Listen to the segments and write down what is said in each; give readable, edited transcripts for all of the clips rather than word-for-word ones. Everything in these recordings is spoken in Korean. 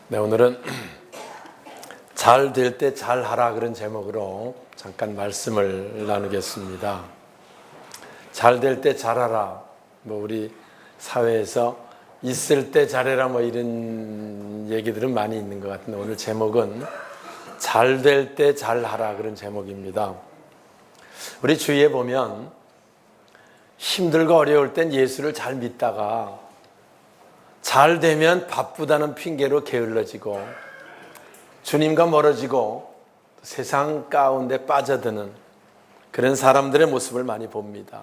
네, 오늘은 잘 될 때 잘하라 그런 제목으로 잠깐 말씀을 나누겠습니다. 잘 될 때 잘하라. 우리 사회에서 있을 때 잘해라 이런 얘기들은 많이 있는 것 같은데 오늘 제목은 잘 될 때 잘하라 그런 제목입니다. 우리 주위에 보면 힘들고 어려울 땐 예수를 잘 믿다가 잘 되면 바쁘다는 핑계로 게을러지고 주님과 멀어지고 세상 가운데 빠져드는 그런 사람들의 모습을 많이 봅니다.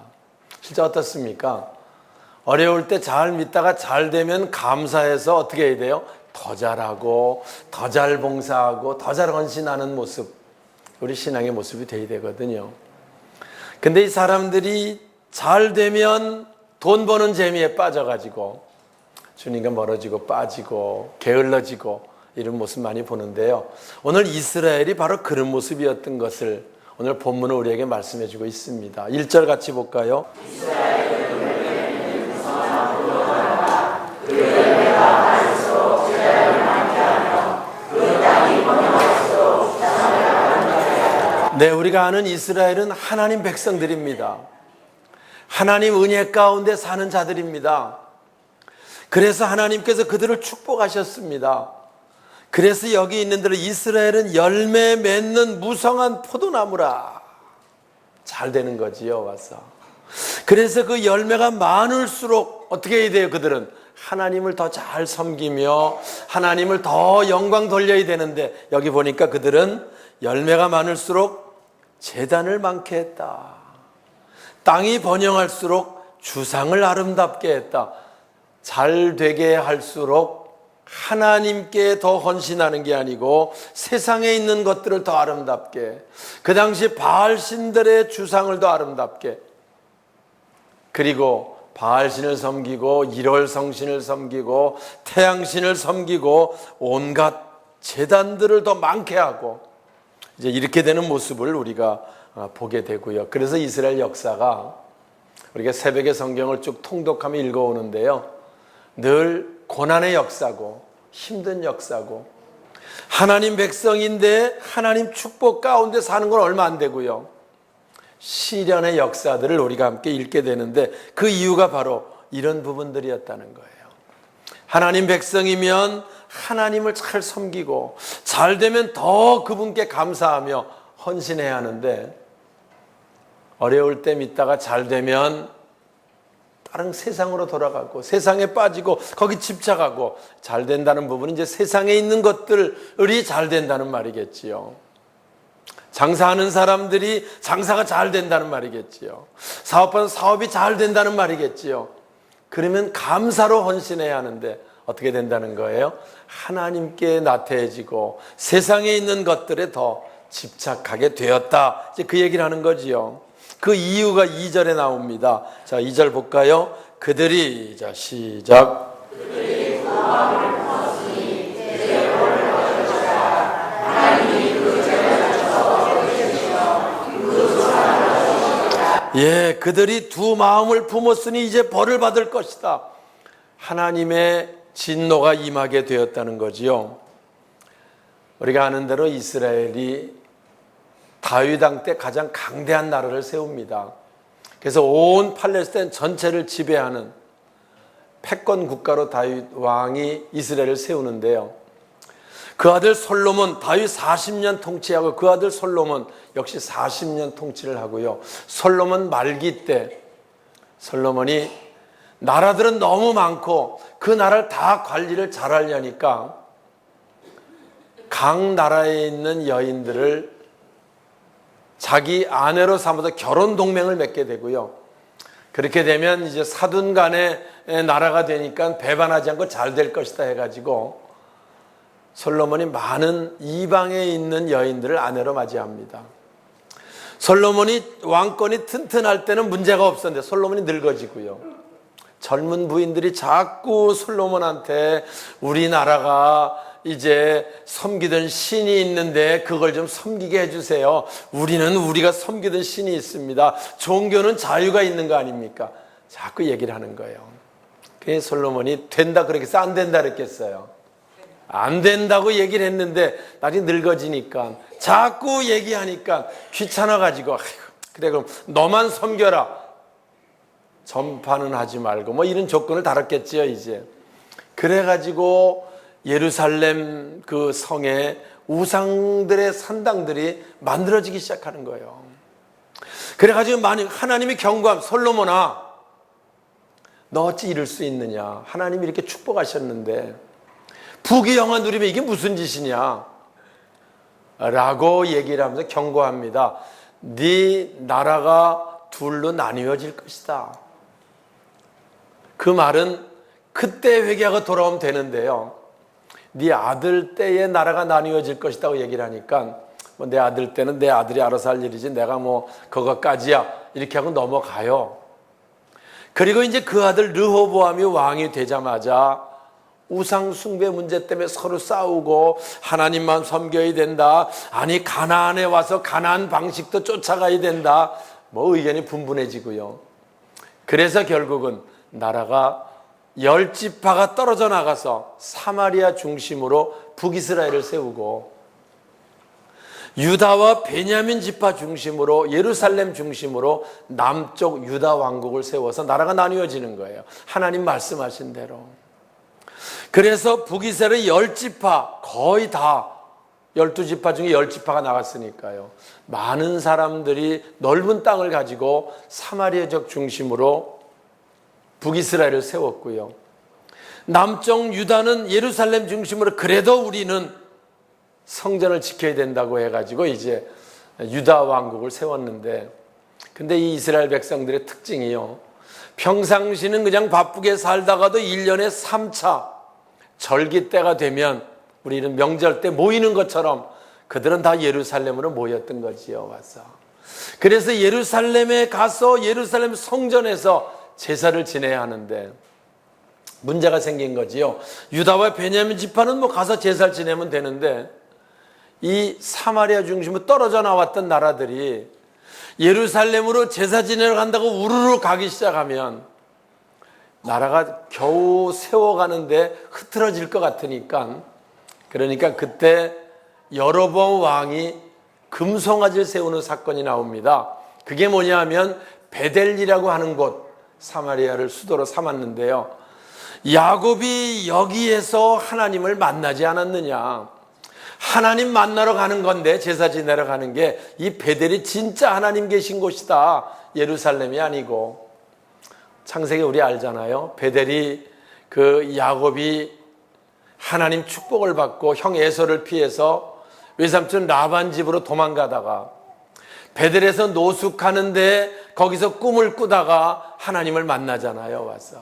실제 어떻습니까? 어려울 때 잘 믿다가 잘 되면 감사해서 어떻게 해야 돼요? 더 잘하고 더 잘 봉사하고 더 잘 헌신하는 모습, 우리 신앙의 모습이 돼야 되거든요. 근데 이 사람들이 잘 되면 돈 버는 재미에 빠져가지고 주님과 멀어지고 빠지고 게을러지고 이런 모습 많이 보는데요. 오늘 이스라엘이 바로 그런 모습이었던 것을 오늘 본문은 우리에게 말씀해 주고 있습니다. 1절 같이 볼까요? 네, 우리가 아는 이스라엘은 하나님 백성들입니다. 하나님 은혜 가운데 사는 자들입니다. 그래서 하나님께서 그들을 축복하셨습니다. 그래서 여기 있는 대로 이스라엘은 열매 맺는 무성한 포도나무라. 잘 되는 거지요, 와서. 그래서 그 열매가 많을수록 어떻게 해야 돼요? 그들은 하나님을 더 잘 섬기며 하나님을 더 영광 돌려야 되는데 여기 보니까 그들은 열매가 많을수록 제단을 많게 했다. 땅이 번영할수록 주상을 아름답게 했다. 잘 되게 할수록 하나님께 더 헌신하는 게 아니고 세상에 있는 것들을 더 아름답게, 그 당시 바알 신들의 주상을 더 아름답게, 그리고 바알 신을 섬기고 일월 성신을 섬기고 태양신을 섬기고 온갖 제단들을 더 많게 하고 이제 이렇게 되는 모습을 우리가 보게 되고요. 그래서 이스라엘 역사가 우리가 새벽에 성경을 쭉 통독하며 읽어오는데요, 늘 고난의 역사고 힘든 역사고 하나님 백성인데 하나님 축복 가운데 사는 건 얼마 안 되고요, 시련의 역사들을 우리가 함께 읽게 되는데 그 이유가 바로 이런 부분들이었다는 거예요. 하나님 백성이면 하나님을 잘 섬기고 잘 되면 더 그분께 감사하며 헌신해야 하는데 어려울 때 믿다가 잘 되면 다른 세상으로 돌아가고 세상에 빠지고 거기 집착하고 잘 된다는 부분은 이제 세상에 있는 것들이 잘 된다는 말이겠지요. 장사하는 사람들이 장사가 잘 된다는 말이겠지요. 사업하는 사업이 잘 된다는 말이겠지요. 그러면 감사로 헌신해야 하는데 어떻게 된다는 거예요? 하나님께 나태해지고 세상에 있는 것들에 더 집착하게 되었다. 이제 그 얘기를 하는 거지요. 그 이유가 2절에 나옵니다. 자, 2절 볼까요? 그들이, 자, 시작. 그들이 그 마음을 품었으니 제 벌을 받으시라. 하나님이 그 죄를 져버리시며 그 조상을 져버리시라. 예, 그들이 두 마음을 품었으니 이제 벌을 받을 것이다. 하나님의 진노가 임하게 되었다는 거지요. 우리가 아는 대로 이스라엘이 다윗 왕 때 가장 강대한 나라를 세웁니다. 그래서 온 팔레스타인 전체를 지배하는 패권 국가로 다윗 왕이 이스라엘을 세우는데요, 그 아들 솔로몬, 다윗 40년 통치하고 그 아들 솔로몬 역시 40년 통치를 하고요, 솔로몬 말기 때 솔로몬이 나라들은 너무 많고 그 나라를 다 관리를 잘 하려니까 각 나라에 있는 여인들을 자기 아내로 삼아서 결혼 동맹을 맺게 되고요. 그렇게 되면 이제 사돈 간의 나라가 되니까 배반하지 않고 잘 될 것이다 해가지고 솔로몬이 많은 이방에 있는 여인들을 아내로 맞이합니다. 솔로몬이 왕권이 튼튼할 때는 문제가 없었는데 솔로몬이 늙어지고요, 젊은 부인들이 자꾸 솔로몬한테 우리나라가 이제 섬기던 신이 있는데 그걸 좀 섬기게 해주세요. 우리가 섬기던 신이 있습니다. 종교는 자유가 있는 거 아닙니까? 자꾸 얘기를 하는 거예요. 그래서 솔로몬이 된다 그랬겠어요? 안 된다 그랬겠어요? 안 된다고 얘기를 했는데 나중에 늙어지니까 자꾸 얘기하니까 귀찮아가지고 아이고, 그래 그럼 너만 섬겨라. 전파는 하지 말고 뭐 이런 조건을 달았겠지요 이제. 그래가지고 예루살렘 그 성에 우상들의 산당들이 만들어지기 시작하는 거예요. 그래가지고 만약 하나님이 경고함, 솔로몬아 너 어찌 이럴 수 있느냐, 하나님이 이렇게 축복하셨는데 부귀영화 누리면 이게 무슨 짓이냐 라고 얘기를 하면서 경고합니다. 네 나라가 둘로 나뉘어질 것이다. 그 말은 그때 회개하고 돌아오면 되는데요, 네 아들 때에 나라가 나뉘어질 것이라고 얘기를 하니까 뭐 내 아들 때는 내 아들이 알아서 할 일이지 내가 뭐 그것까지야 이렇게 하고 넘어가요. 그리고 이제 그 아들 르호보암이 왕이 되자마자 우상 숭배 문제 때문에 서로 싸우고 하나님만 섬겨야 된다, 아니 가나안에 와서 가나안 방식도 쫓아가야 된다, 뭐 의견이 분분해지고요. 그래서 결국은 나라가 10지파가 떨어져 나가서 사마리아 중심으로 북이스라엘을 세우고 유다와 베냐민 지파 중심으로 예루살렘 중심으로 남쪽 유다 왕국을 세워서 나라가 나뉘어지는 거예요. 하나님 말씀하신 대로. 그래서 북이스라엘의 10지파 거의 다 12지파 중에 10지파가 나갔으니까요. 많은 사람들이 넓은 땅을 가지고 사마리아적 중심으로 북이스라엘을 세웠고요. 남쪽 유다는 예루살렘 중심으로 그래도 우리는 성전을 지켜야 된다고 해가지고 이제 유다 왕국을 세웠는데, 근데 이 이스라엘 백성들의 특징이요, 평상시는 그냥 바쁘게 살다가도 1년에 3차 절기 때가 되면 우리 이런 명절 때 모이는 것처럼 그들은 다 예루살렘으로 모였던 거지요. 와서 그래서 예루살렘에 가서 예루살렘 성전에서 제사를 지내야 하는데 문제가 생긴 거지요. 유다와 베냐민 지파는 뭐 가서 제사를 지내면 되는데 이 사마리아 중심으로 떨어져 나왔던 나라들이 예루살렘으로 제사 지내러 간다고 우르르 가기 시작하면 나라가 겨우 세워가는데 흐트러질 것 같으니까, 그러니까 그때 여로보암 왕이 금송아지를 세우는 사건이 나옵니다. 그게 뭐냐 하면 베델리라고 하는 곳, 사마리아를 수도로 삼았는데요, 야곱이 여기에서 하나님을 만나지 않았느냐, 하나님 만나러 가는 건데 제사 지내러 가는 게 이 베델이 진짜 하나님 계신 곳이다, 예루살렘이 아니고. 창세기 우리 알잖아요. 베델이 그 야곱이 하나님 축복을 받고 형 에서를 피해서 외삼촌 라반 집으로 도망가다가 베델에서 노숙하는데 거기서 꿈을 꾸다가 하나님을 만나잖아요. 와서.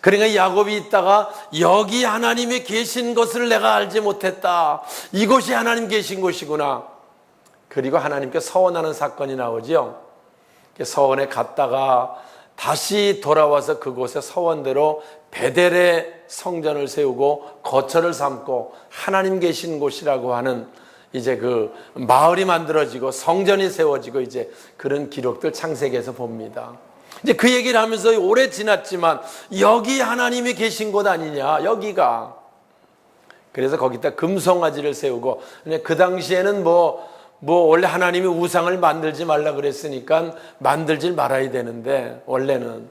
그러니까 야곱이 있다가 여기 하나님이 계신 것을 내가 알지 못했다, 이곳이 하나님 계신 곳이구나. 그리고 하나님께 서원하는 사건이 나오죠. 서원에 갔다가 다시 돌아와서 그곳에 서원대로 베델의 성전을 세우고 거처를 삼고 하나님 계신 곳이라고 하는 이제 그 마을이 만들어지고 성전이 세워지고 이제 그런 기록들 창세기에서 봅니다. 이제 그 얘기를 하면서 오래 지났지만 여기 하나님이 계신 곳 아니냐, 여기가. 그래서 거기다 금송아지를 세우고, 그 당시에는 뭐 원래 하나님이 우상을 만들지 말라 그랬으니까 만들지 말아야 되는데, 원래는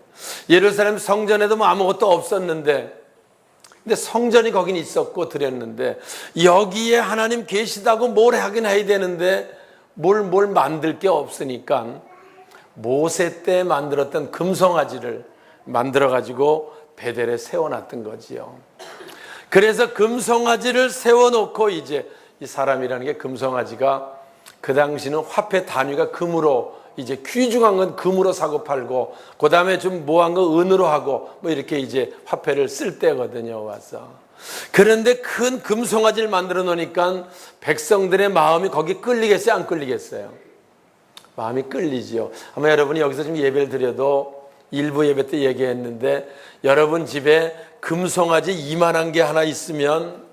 예루살렘 성전에도 뭐 아무것도 없었는데, 근데 성전이 거긴 있었고 드렸는데 여기에 하나님 계시다고 뭘 하긴 해야 되는데 뭘 만들 게 없으니까 모세 때 만들었던 금송아지를 만들어 가지고 베델에 세워놨던 거지요. 그래서 금송아지를 세워놓고 이제 이 사람이라는 게, 금송아지가 그 당시는 화폐 단위가 금으로, 이제 귀중한 건 금으로 사고 팔고 그 다음에 좀 모한 거 은으로 하고 뭐 이렇게 이제 화폐를 쓸 때거든요. 와서. 그런데 큰 금송아지를 만들어 놓으니까 백성들의 마음이 거기 끌리겠어요, 안 끌리겠어요? 마음이 끌리지요. 아마 여러분이 여기서 지금 예배를 드려도 일부 예배 때 얘기했는데, 여러분 집에 금송아지 이만한 게 하나 있으면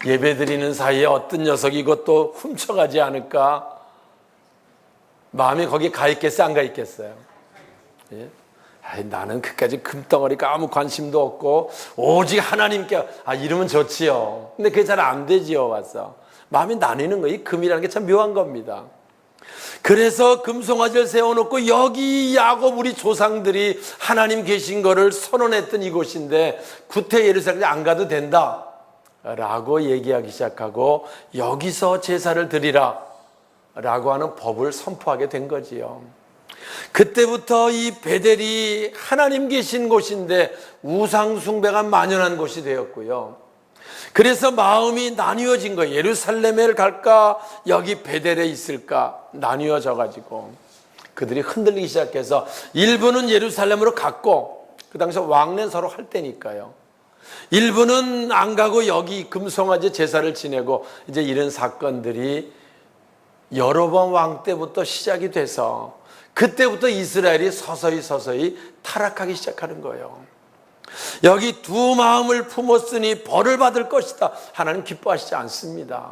예배 드리는 사이에 어떤 녀석이 이것도 훔쳐가지 않을까, 마음이 거기 가 있겠어요, 안 가 있겠어요? 예? 나는 그까지 금덩어리가 아무 관심도 없고 오직 하나님께 이러면 좋지요. 근데 그게 잘 안 되지요. 와서 마음이 나뉘는 거예요. 이 금이라는 게 참 묘한 겁니다. 그래서 금송아지를 세워놓고 여기 야곱 우리 조상들이 하나님 계신 거를 선언했던 이곳인데 구태 예루살렘에 안 가도 된다 라고 얘기하기 시작하고 여기서 제사를 드리라 라고 하는 법을 선포하게 된 거지요. 그때부터 이 베델이 하나님 계신 곳인데 우상 숭배가 만연한 곳이 되었고요. 그래서 마음이 나뉘어진 거예요. 예루살렘에 갈까 여기 베델에 있을까 나뉘어져 가지고 그들이 흔들리기 시작해서 일부는 예루살렘으로 갔고 그 당시 왕래는 서로 할 때니까요. 일부는 안 가고 여기 금송아지 제사를 지내고 이제 이런 사건들이 여로보암 왕 때부터 시작이 돼서 그때부터 이스라엘이 서서히 타락하기 시작하는 거예요. 여기 두 마음을 품었으니 벌을 받을 것이다. 하나님 기뻐하시지 않습니다.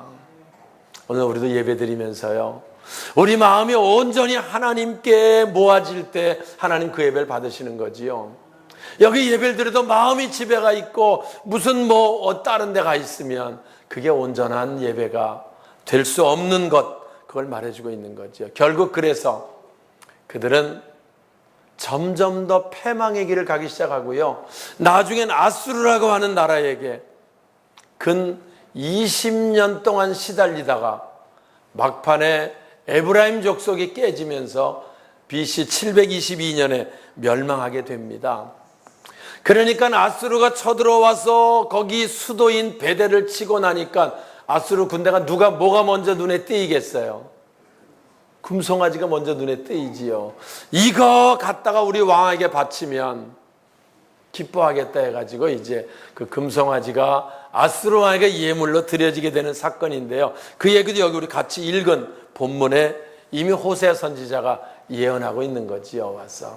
오늘 우리도 예배드리면서요, 우리 마음이 온전히 하나님께 모아질 때 하나님 그 예배를 받으시는 거지요. 여기 예배를 드려도 마음이 집에 가 있고 무슨 다른 데 가 있으면 그게 온전한 예배가 될 수 없는 것, 그걸 말해주고 있는 거죠. 결국 그래서 그들은 점점 더 패망의 길을 가기 시작하고요. 나중엔 아수르라고 하는 나라에게 근 20년 동안 시달리다가 막판에 에브라임 족속이 깨지면서 BC 722년에 멸망하게 됩니다. 그러니까 아수르가 쳐들어와서 거기 수도인 베델을 치고 나니까 아수르 군대가 뭐가 먼저 눈에 띄겠어요? 금송아지가 먼저 눈에 띄지요. 이거 갖다가 우리 왕에게 바치면 기뻐하겠다 해가지고 이제 그 금송아지가 아수르 왕에게 예물로 드려지게 되는 사건인데요. 그 얘기도 여기 우리 같이 읽은 본문에 이미 호세아 선지자가 예언하고 있는 거지요. 와서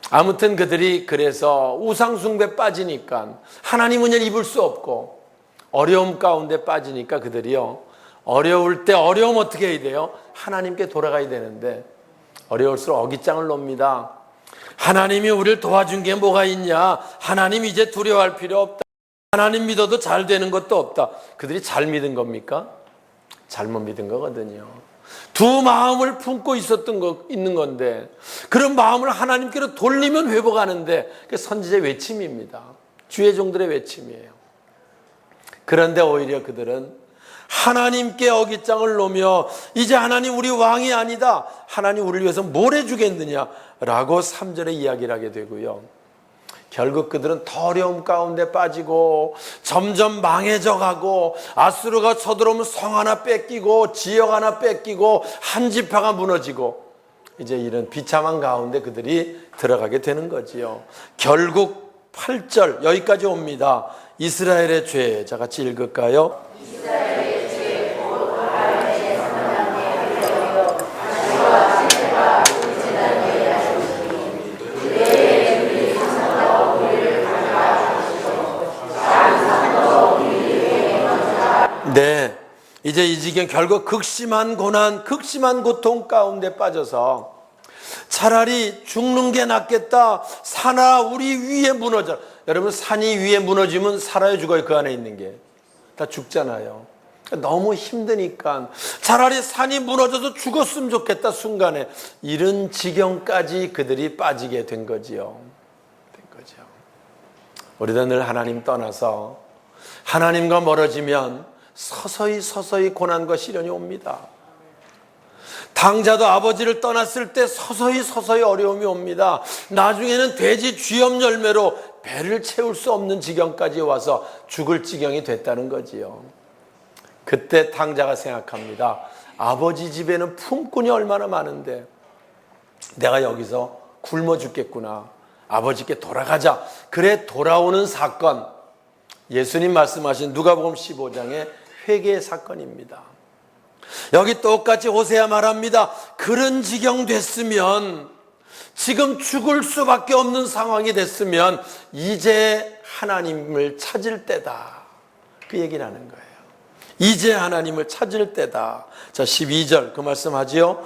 아무튼 그들이 그래서 우상숭배 빠지니까 하나님 은혜를 입을 수 없고 어려움 가운데 빠지니까 그들이요, 어려울 때 어려움 어떻게 해야 돼요? 하나님께 돌아가야 되는데 어려울수록 어깃장을 놓습니다. 하나님이 우리를 도와준 게 뭐가 있냐? 하나님 이제 두려워할 필요 없다. 하나님 믿어도 잘 되는 것도 없다. 그들이 잘 믿은 겁니까? 잘못 믿은 거거든요. 두 마음을 품고 있는 건데 그런 마음을 하나님께로 돌리면 회복하는데 그게 선지자의 외침입니다. 주의 종들의 외침이에요. 그런데 오히려 그들은 하나님께 어깃장을 놓으며 이제 하나님 우리 왕이 아니다, 하나님 우리를 위해서 뭘 해주겠느냐 라고 3절에 이야기를 하게 되고요. 결국 그들은 더 어려움 가운데 빠지고 점점 망해져 가고 아수르가 쳐들어오면 성 하나 뺏기고 지역 하나 뺏기고 한 지파가 무너지고 이제 이런 비참한 가운데 그들이 들어가게 되는 거지요. 결국 8절 여기까지 옵니다. 이스라엘의 죄. 자, 같이 읽을까요? 이스라엘의 죄 곧 하나님의 선한 예배여 다시와 지혜가 울지는 예하시니 그의 우리 성도 우리를 가져가 주시고 산 성도 우리에게 먼저. 네, 이제 이 지경 결국 극심한 고난, 극심한 고통 가운데 빠져서 차라리 죽는 게 낫겠다. 산아 우리 위에 무너져. 여러분, 산이 위에 무너지면 살아요 죽어요? 그 안에 있는 게 다 죽잖아요. 너무 힘드니까 차라리 산이 무너져서 죽었으면 좋겠다 순간에 이런 지경까지 그들이 빠지게 된 거지요. 우리도 늘 하나님 떠나서 하나님과 멀어지면 서서히 고난과 시련이 옵니다. 당자도 아버지를 떠났을 때 서서히 어려움이 옵니다. 나중에는 돼지 쥐염 열매로 배를 채울 수 없는 지경까지 와서 죽을 지경이 됐다는 거지요. 그때 당자가 생각합니다. 아버지 집에는 품꾼이 얼마나 많은데 내가 여기서 굶어 죽겠구나. 아버지께 돌아가자. 그래 돌아오는 사건, 예수님 말씀하신 누가복음 15장의 회개의 사건입니다. 여기 똑같이 호세아 말합니다. 그런 지경 됐으면, 지금 죽을 수밖에 없는 상황이 됐으면 이제 하나님을 찾을 때다. 그 얘기를 하는 거예요. 이제 하나님을 찾을 때다. 자, 12절 그 말씀하지요.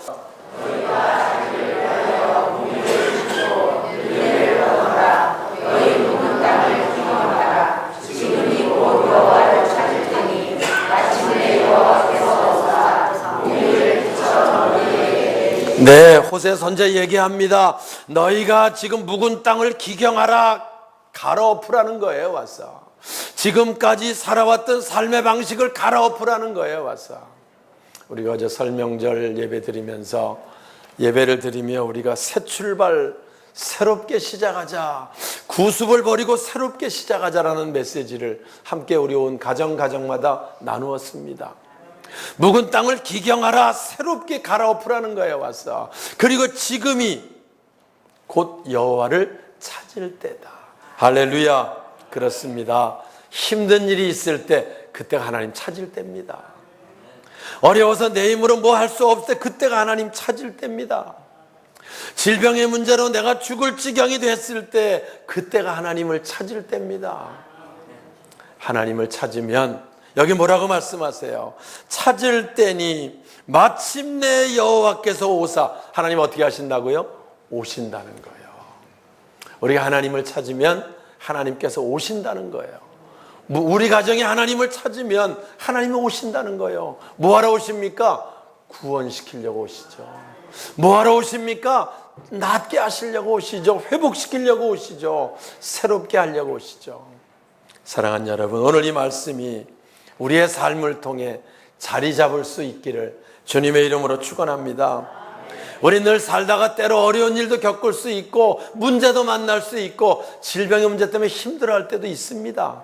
네, 호세 선지자 얘기합니다. 너희가 지금 묵은 땅을 기경하라, 갈아엎으라는 거예요. 와서 지금까지 살아왔던 삶의 방식을 갈아엎으라는 거예요. 와서 우리가 어제 설명절 예배 드리면서 예배를 드리며 우리가 새 출발, 새롭게 시작하자, 구습을 버리고 새롭게 시작하자라는 메시지를 함께 우리 온 가정마다 나누었습니다. 묵은 땅을 기경하라, 새롭게 갈아엎으라는 거예요. 와서 그리고 지금이 곧 여호와를 찾을 때다. 할렐루야. 그렇습니다. 힘든 일이 있을 때 그때가 하나님 찾을 때입니다. 어려워서 내 힘으로 뭐 할 수 없을 때 그때가 하나님 찾을 때입니다. 질병의 문제로 내가 죽을 지경이 됐을 때 그때가 하나님을 찾을 때입니다. 하나님을 찾으면 여기 뭐라고 말씀하세요? 찾을 때니 마침내 여호와께서 오사. 하나님 어떻게 하신다고요? 오신다는 거예요. 우리가 하나님을 찾으면 하나님께서 오신다는 거예요. 우리 가정에 하나님을 찾으면 하나님이 오신다는 거예요. 뭐하러 오십니까? 구원시키려고 오시죠. 뭐하러 오십니까? 낫게 하시려고 오시죠. 회복시키려고 오시죠. 새롭게 하려고 오시죠. 사랑하는 여러분, 오늘 이 말씀이 우리의 삶을 통해 자리 잡을 수 있기를 주님의 이름으로 축원합니다. 우리 늘 살다가 때로 어려운 일도 겪을 수 있고 문제도 만날 수 있고 질병의 문제 때문에 힘들어할 때도 있습니다.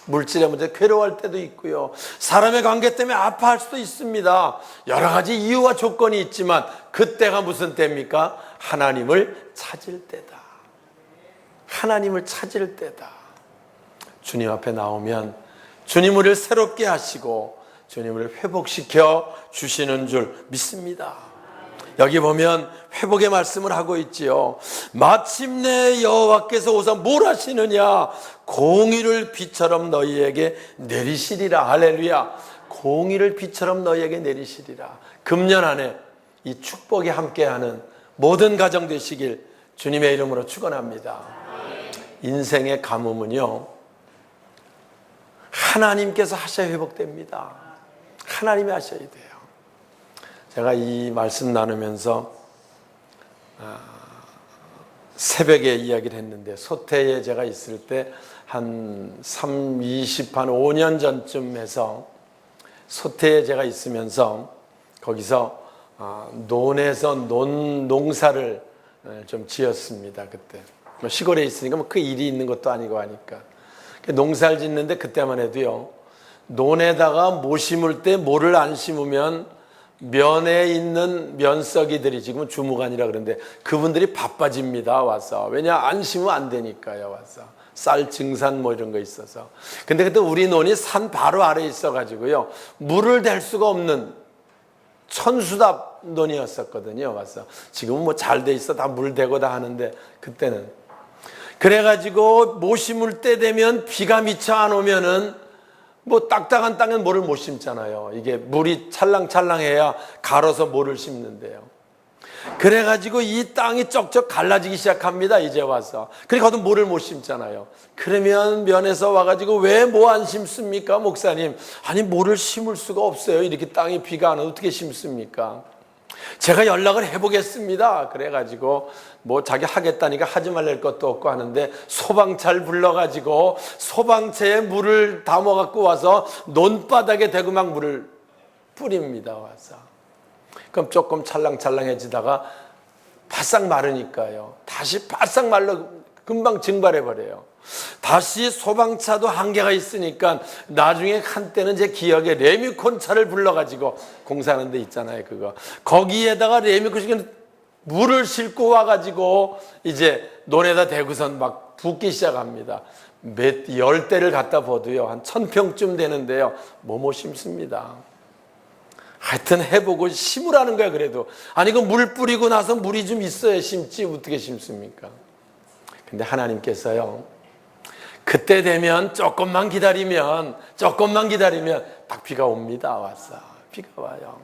물질의 문제 괴로워할 때도 있고요. 사람의 관계 때문에 아파할 수도 있습니다. 여러 가지 이유와 조건이 있지만 그때가 무슨 때입니까? 하나님을 찾을 때다. 하나님을 찾을 때다. 주님 앞에 나오면 주님 우리를 새롭게 하시고 주님을 회복시켜 주시는 줄 믿습니다. 여기 보면 회복의 말씀을 하고 있지요. 마침내 여호와께서 오사 뭘 하시느냐? 공의를 비처럼 너희에게 내리시리라. 할렐루야. 공의를 비처럼 너희에게 내리시리라. 금년 안에 이 축복이 함께하는 모든 가정 되시길 주님의 이름으로 축원합니다. 인생의 가뭄은요, 하나님께서 하셔야 회복됩니다. 하나님이 하셔야 돼요. 제가 이 말씀 나누면서 새벽에 이야기를 했는데, 소태에 제가 있을 때 한 5년 전쯤 해서 소태에 제가 있으면서 거기서 논에서 농사를 좀 지었습니다. 그때 시골에 있으니까 뭐 그 일이 있는 것도 아니고 하니까 농사를 짓는데, 그때만 해도요, 논에다가 모 심을 때 모를 안 심으면 면에 있는 면석이들이, 지금은 주무관이라 그러는데 그분들이 바빠집니다. 와서. 왜냐, 안 심으면 안 되니까요. 와서 쌀 증산 뭐 이런 거 있어서. 근데 그때 우리 논이 산 바로 아래에 있어가지고요, 물을 댈 수가 없는 천수답 논이었었거든요. 와서 지금은 뭐 잘 돼 있어, 다 물 대고 다 하는데, 그때는 그래가지고 못 심을 때 되면 비가 미쳐 안 오면은 뭐 딱딱한 땅엔 모를 못 심잖아요. 이게 물이 찰랑찰랑해야 갈아서 모를 심는데요. 그래가지고 이 땅이 쩍쩍 갈라지기 시작합니다. 이제 와서. 그러니까 모를 못 심잖아요. 그러면 면에서 와가지고 왜 뭐 안 심습니까, 목사님? 아니, 모를 심을 수가 없어요. 이렇게 땅이 비가 안 오면 어떻게 심습니까? 제가 연락을 해보겠습니다. 그래가지고 뭐 자기 하겠다니까 하지 말랄 것도 없고 하는데, 소방차를 불러가지고 소방차에 물을 담아갖고 와서 논바닥에 대고 막 물을 뿌립니다. 와서. 그럼 조금 찰랑찰랑해지다가 바싹 마르니까요, 다시 바싹 말라 금방 증발해버려요. 다시 소방차도 한계가 있으니까 나중에 한때는 제 기억에 레미콘 차를 불러가지고 공사하는 데 있잖아요. 그거 거기에다가 레미콘 물을 싣고 와가지고 이제 논에다 대고선 막 붓기 시작합니다. 몇 10대를 갖다 보도요, 한 1000평쯤 되는데요, 못 심습니다. 하여튼 해보고 심으라는 거야. 그래도 아니, 그 물 뿌리고 나서 물이 좀 있어야 심지 어떻게 심습니까? 근데 하나님께서요, 그때 되면 조금만 기다리면 딱 비가 옵니다. 와서 비가 와요.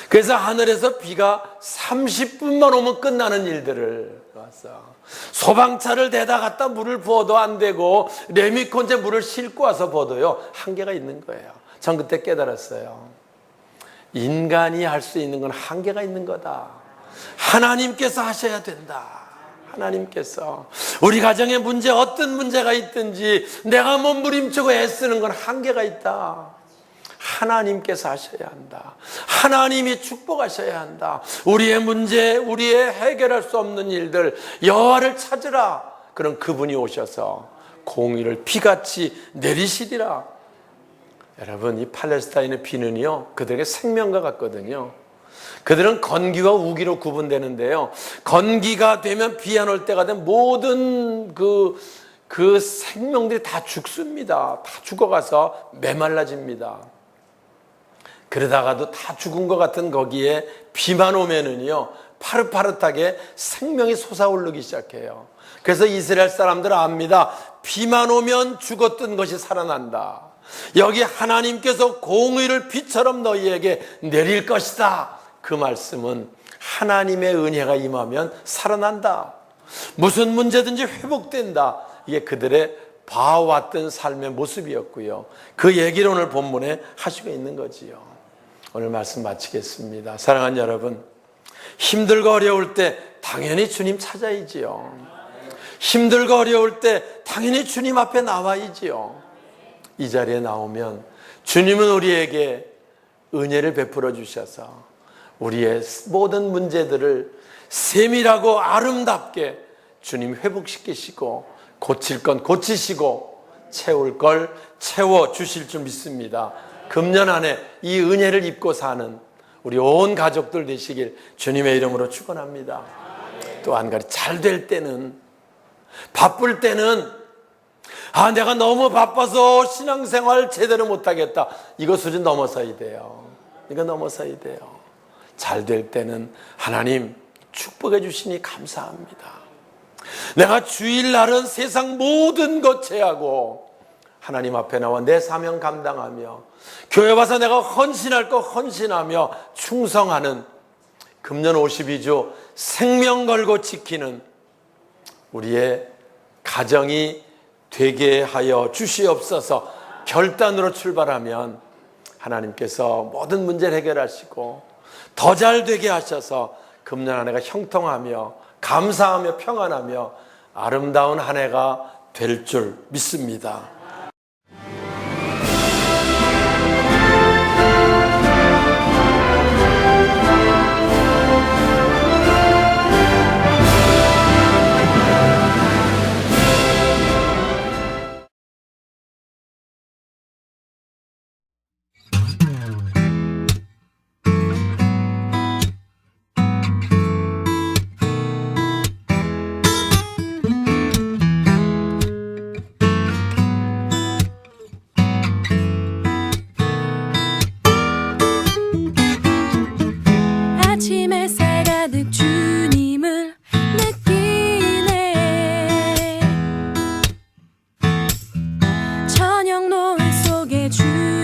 그래서 하늘에서 비가 30분만 오면 끝나는 일들을 와서, 소방차를 대다 갖다 물을 부어도 안 되고 레미콘제 물을 싣고 와서 부어도요, 한계가 있는 거예요. 전 그때 깨달았어요. 인간이 할 수 있는 건 한계가 있는 거다. 하나님께서 하셔야 된다. 하나님께서. 우리 가정에 문제, 어떤 문제가 있든지 내가 몸부림치고 애쓰는 건 한계가 있다. 하나님께서 하셔야 한다. 하나님이 축복하셔야 한다. 우리의 문제, 우리의 해결할 수 없는 일들, 여호와를 찾으라. 그런 그분이 오셔서 공의를 비같이 내리시리라. 여러분, 이 팔레스타인의 비는요, 그들에게 생명과 같거든요. 그들은 건기와 우기로 구분되는데요, 건기가 되면 비 안 올 때가 되면 모든 그 생명들이 다 죽습니다. 다 죽어가서 메말라집니다. 그러다가도 다 죽은 것 같은 거기에 비만 오면은요, 파릇파릇하게 생명이 솟아오르기 시작해요. 그래서 이스라엘 사람들은 압니다. 비만 오면 죽었던 것이 살아난다. 여기 하나님께서 공의를 비처럼 너희에게 내릴 것이다. 그 말씀은 하나님의 은혜가 임하면 살아난다. 무슨 문제든지 회복된다. 이게 그들의 봐왔던 삶의 모습이었고요. 그 얘기를 오늘 본문에 하시고 있는 거지요. 오늘 말씀 마치겠습니다. 사랑하는 여러분, 힘들고 어려울 때 당연히 주님 찾아야지요. 힘들고 어려울 때 당연히 주님 앞에 나와야지요. 이 자리에 나오면 주님은 우리에게 은혜를 베풀어 주셔서 우리의 모든 문제들을 세밀하고 아름답게 주님 회복시키시고, 고칠 건 고치시고 채울 걸 채워 주실 줄 믿습니다. 금년 안에 이 은혜를 입고 사는 우리 온 가족들 되시길 주님의 이름으로 축원합니다. 또 한 가지, 잘 될 때는, 바쁠 때는 내가 너무 바빠서 신앙생활 제대로 못하겠다. 이거 수준 넘어서야 돼요. 이거 넘어서야 돼요. 잘 될 때는 하나님 축복해 주시니 감사합니다. 내가 주일날은 세상 모든 것 제하고 하나님 앞에 나와 내 사명 감당하며 교회 와서 내가 헌신할 거 헌신하며 충성하는 금년 52주 생명 걸고 지키는 우리의 가정이 되게 하여 주시옵소서 결단으로 출발하면 하나님께서 모든 문제를 해결하시고 더 잘 되게 하셔서 금년 한 해가 형통하며 감사하며 평안하며 아름다운 한 해가 될 줄 믿습니다. 아침 햇살 가득 주님을 느끼네. 저녁 노을 속에 주님